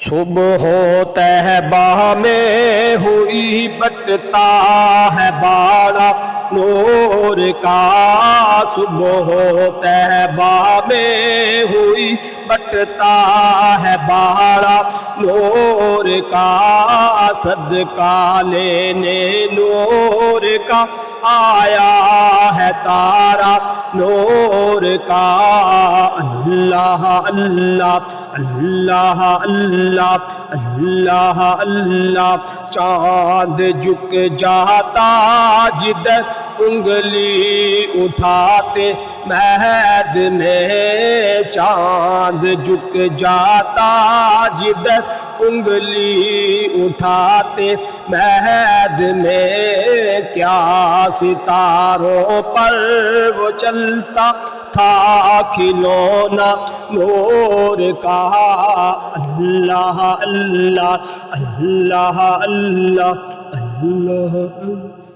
صبح طیبہ میں ہوئی بٹتا ہے باڑا نور کا، صبح طیبہ میں ہوئی بٹتا ہے باڑا نور کا، صدقہ لینے نور کا آیا ہے تارا نور کا، اللہ اللہ اللہ اللہ اللہ اللہ، چاند جھک جاتا جدھر انگلی اٹھاتے مہد میں، چاند جھک جاتا جدھر انگلی اٹھاتے مہد میں، کیا ستاروں پر وہ چلتا تھا کھلونا نور کا، اللہ اللہ اللہ اللہ اللہ اللہ۔